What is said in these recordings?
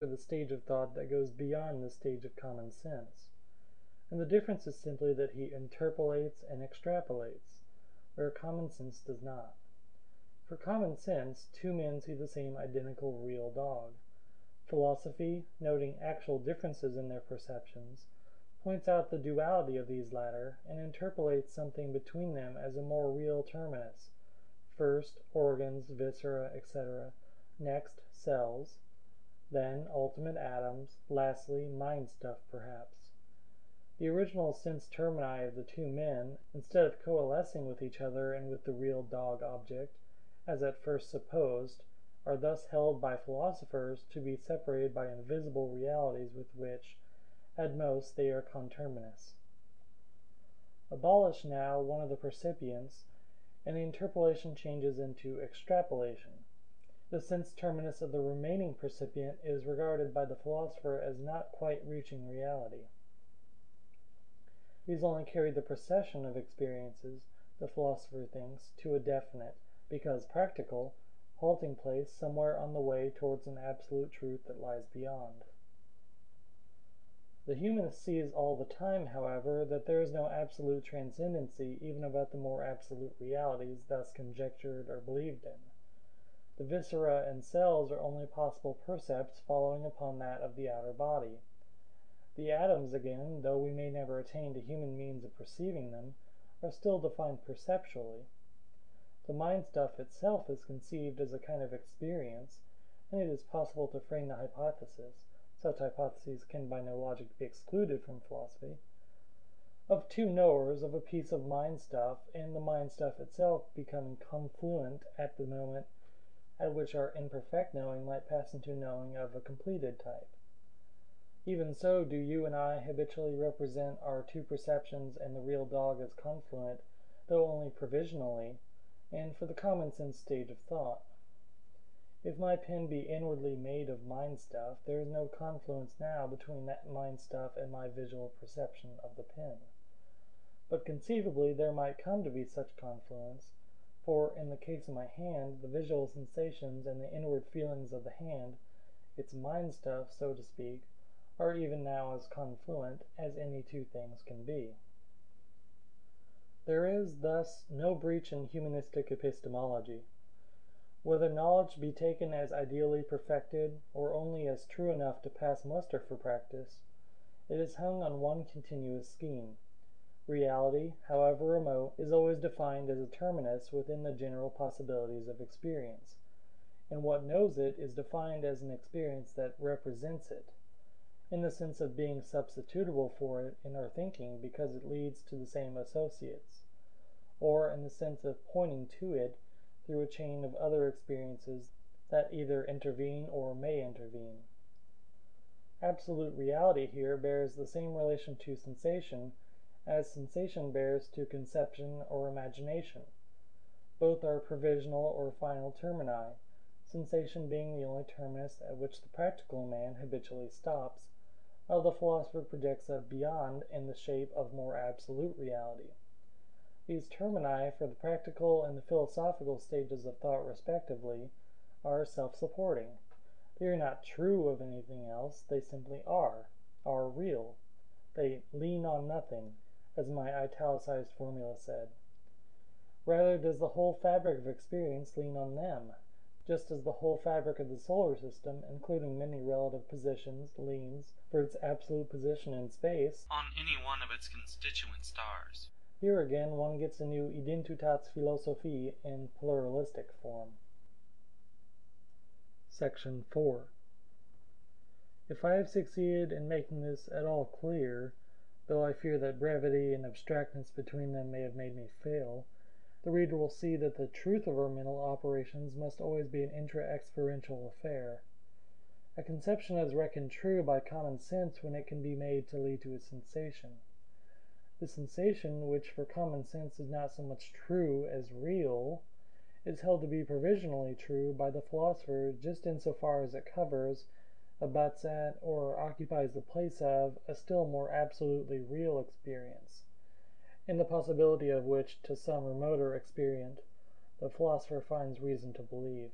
the stage of thought that goes beyond the stage of common sense. And the difference is simply that he interpolates and extrapolates, where common sense does not. For common sense, two men see the same identical real dog. Philosophy, noting actual differences in their perceptions, points out the duality of these latter and interpolates something between them as a more real terminus. First, organs, viscera, etc., next, cells, then ultimate atoms, lastly, mind stuff perhaps. The original sense termini of the two men, instead of coalescing with each other and with the real dog object, as at first supposed, are thus held by philosophers to be separated by invisible realities with which, at most, they are conterminous. Abolish now one of the percipients, and the interpolation changes into extrapolation. The sense terminus of the remaining percipient is regarded by the philosopher as not quite reaching reality. These only carry the procession of experiences, the philosopher thinks, to a definite, because practical, halting place somewhere on the way towards an absolute truth that lies beyond. The humanist sees all the time, however, that there is no absolute transcendency even about the more absolute realities thus conjectured or believed in. The viscera and cells are only possible percepts following upon that of the outer body. The atoms, again, though we may never attain to human means of perceiving them, are still defined perceptually. The mind stuff itself is conceived as a kind of experience, and it is possible to frame the hypothesis, such hypotheses can by no logic be excluded from philosophy, of two knowers of a piece of mind stuff, and the mind stuff itself becoming confluent at the moment at which our imperfect knowing might pass into knowing of a completed type. Even so do you and I habitually represent our two perceptions and the real dog as confluent, though only provisionally, and for the common sense stage of thought. If my pen be inwardly made of mind stuff, there is no confluence now between that mind stuff and my visual perception of the pen. But conceivably there might come to be such confluence, for in the case of my hand, the visual sensations and the inward feelings of the hand, its mind stuff, so to speak, are even now as confluent as any two things can be. There is thus no breach in humanistic epistemology. Whether knowledge be taken as ideally perfected, or only as true enough to pass muster for practice, it is hung on one continuous scheme. Reality, however remote, is always defined as a terminus within the general possibilities of experience, and what knows it is defined as an experience that represents it, in the sense of being substitutable for it in our thinking because it leads to the same associates, or in the sense of pointing to it through a chain of other experiences that either intervene or may intervene. Absolute reality here bears the same relation to sensation as sensation bears to conception or imagination. Both are provisional or final termini, sensation being the only terminus at which the practical man habitually stops, while the philosopher projects a beyond in the shape of more absolute reality. These termini for the practical and the philosophical stages of thought respectively are self-supporting. They are not true of anything else, they simply are real. They lean on nothing, as my italicized formula said. Rather does the whole fabric of experience lean on them, just as the whole fabric of the solar system, including many relative positions, leans, for its absolute position in space, on any one of its constituent stars. Here again one gets a new identitas philosophiae in pluralistic form. Section 4. If I have succeeded in making this at all clear, though I fear that brevity and abstractness between them may have made me fail, the reader will see that the truth of our mental operations must always be an intra-experiential affair. A conception is reckoned true by common sense when it can be made to lead to a sensation. The sensation, which for common sense is not so much true as real, is held to be provisionally true by the philosopher just in so far as it covers, abuts at, or occupies the place of a still more absolutely real experience, in the possibility of which to some remoter experient the philosopher finds reason to believe.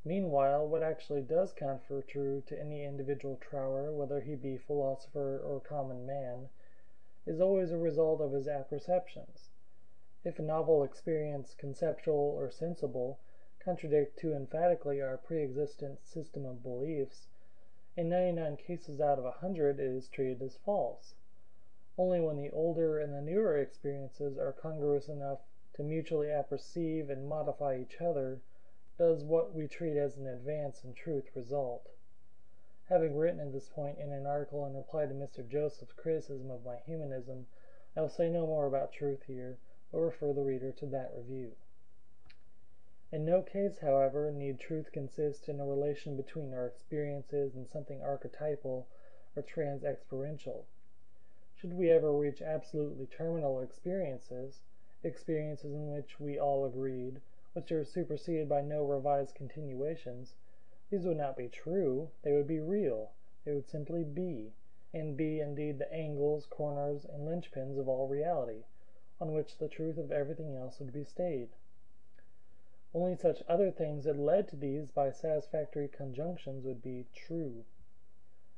Meanwhile, what actually does count for true to any individual trower, whether he be philosopher or common man, is always a result of his apperceptions. If a novel experience, conceptual or sensible, contradict too emphatically our pre-existent system of beliefs, in 99 cases out of 100 it is treated as false. Only when the older and the newer experiences are congruous enough to mutually apperceive and modify each other does what we treat as an advance in truth result. Having written at this point in an article in reply to Mr. Joseph's criticism of my humanism, I will say no more about truth here, but refer the reader to that review. In no case, however, need truth consist in a relation between our experiences and something archetypal or trans-experiential. Should we ever reach absolutely terminal experiences, experiences in which we all agreed, which are superseded by no revised continuations, these would not be true, they would be real, they would simply be, and be indeed the angles, corners, and linchpins of all reality, on which the truth of everything else would be stayed. Only such other things that led to these by satisfactory conjunctions would be true.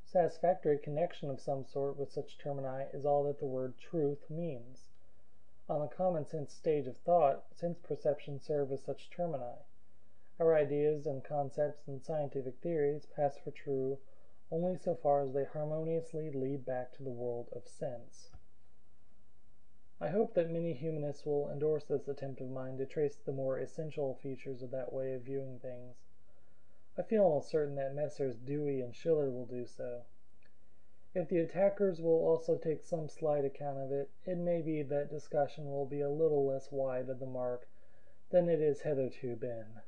Satisfactory connection of some sort with such termini is all that the word truth means. On the common sense stage of thought, sense perceptions serve as such termini. Our ideas and concepts and scientific theories pass for true only so far as they harmoniously lead back to the world of sense. I hope that many humanists will endorse this attempt of mine to trace the more essential features of that way of viewing things. I feel almost certain that Messrs. Dewey and Schiller will do so. If the attackers will also take some slight account of it, it may be that discussion will be a little less wide of the mark than it has hitherto been.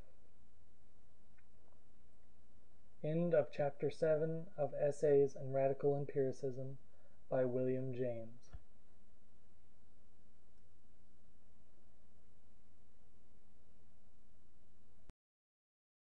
End of Chapter 7 of Essays in Radical Empiricism by William James.